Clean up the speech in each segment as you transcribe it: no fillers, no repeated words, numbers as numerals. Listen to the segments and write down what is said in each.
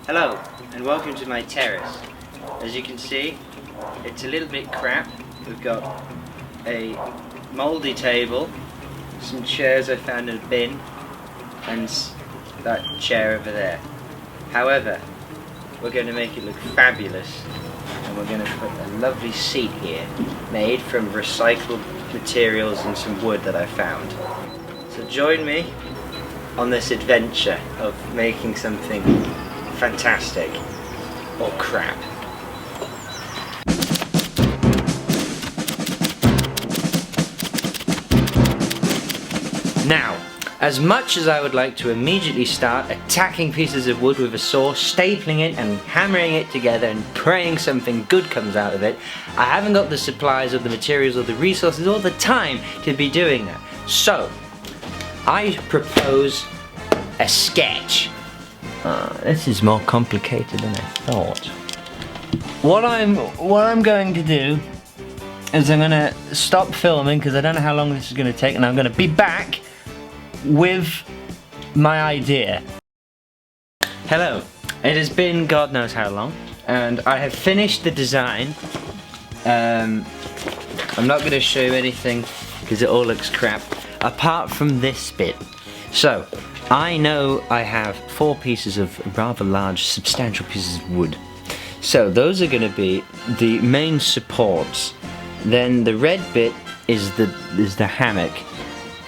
Hello and welcome to my terrace. As you can see, it's a little bit crap. We've got a mouldy table, some chairs I found in a bin, and that chair over there. However, we're going to make it look fabulous, and we're going to put a lovely seat here made from recycled materials and some wood that I found. So join me on this adventure of making something fantastic or crap. Now, as much as I would like to immediately start attacking pieces of wood with a saw, stapling it and hammering it together and praying something good comes out of it, I haven't got the supplies or the materials or the resources or the time to be doing that. So, I propose a sketch. This is more complicated than I thought. What I'm going to do is I'm going to stop filming because I don't know how long this is going to take, and I'm going to be back with my idea. Hello. It has been God knows how long, and I have finished the design. I'm not going to show you anything because it all looks crap, apart from this bit. So, I know I have 4 pieces of rather large, substantial pieces of wood. So those are going to be the main supports. Then the red bit is the hammock.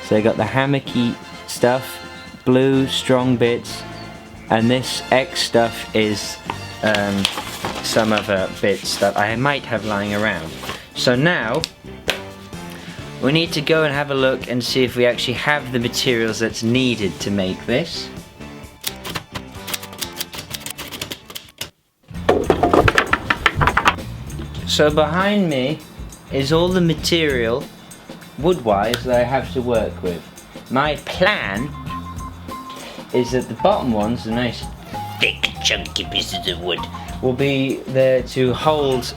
So I got the hammocky stuff, blue strong bits, and this X stuff is some other bits that I might have lying around. So now we need to go and have a look and see if we actually have the materials that's needed to make this. So behind me is all the material, wood-wise, that I have to work with. My plan is that the bottom ones, the nice thick chunky pieces of wood, will be there to hold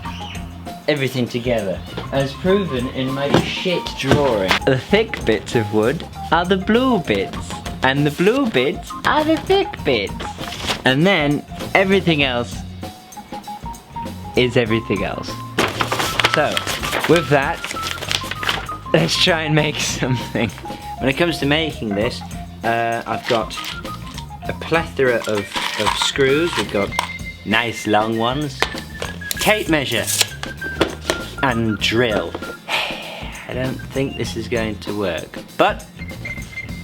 everything together, as proven in my shit drawing. The thick bits of wood are the blue bits, and the blue bits are the thick bits. And then everything else is everything else. So, with that, let's try and make something. When it comes to making this, I've got a plethora of screws. We've got nice long ones, tape measure, and drill. I don't think this is going to work, but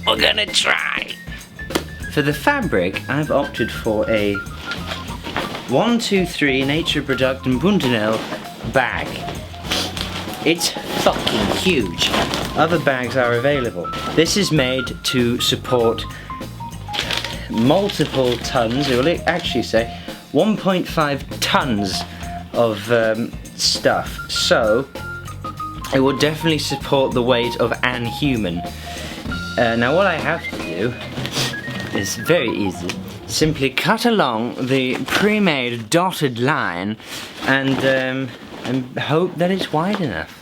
we're gonna try. For the fabric, I've opted for a 123 Nature Product and Bundanel bag. It's fucking huge. Other bags are available. This is made to support multiple tons, it will actually say 1.5 tons of stuff. So, it will definitely support the weight of an human. Now what I have to do is very easy. Simply cut along the pre-made dotted line and hope that it's wide enough.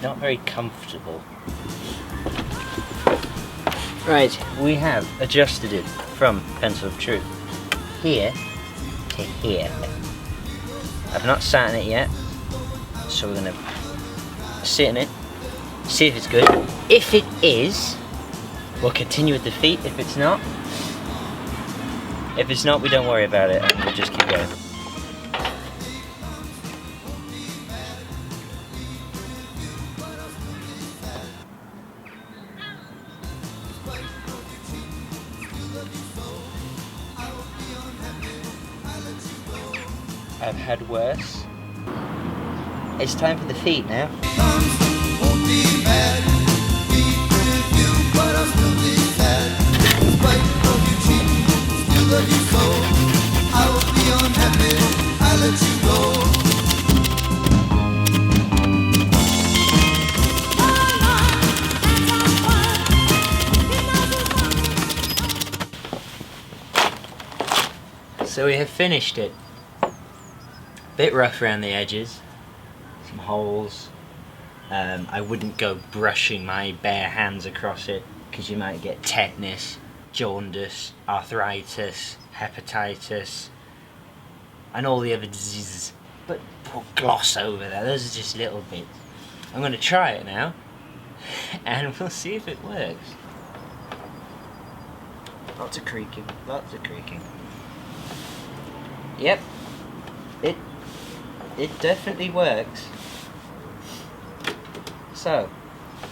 Not very comfortable. Right, we have adjusted it from pencil of truth here to here. I've not sat in it yet, so we're gonna sit in it, see if it's good. If it is, We'll continue with the feet if it's not. If it's not, we don't worry about it and we'll just keep going. I've had worse. It's time for the feet now. So we have finished it. Bit rough around the edges, some holes. I wouldn't go brushing my bare hands across it because you might get tetanus, jaundice, arthritis, hepatitis, and all the other diseases. But we'll gloss over that. Those are just little bits. I'm going to try it now, and we'll see if it works. Lots of creaking. Lots of creaking. Yep. It definitely works. So,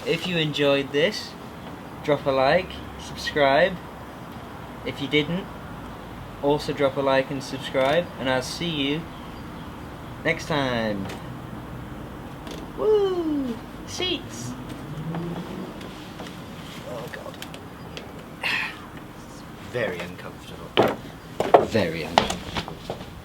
if you enjoyed this, drop a like, subscribe. If you didn't, also drop a like and subscribe, and I'll see you next time. Woo! Seats! Oh god. Very uncomfortable. Very uncomfortable.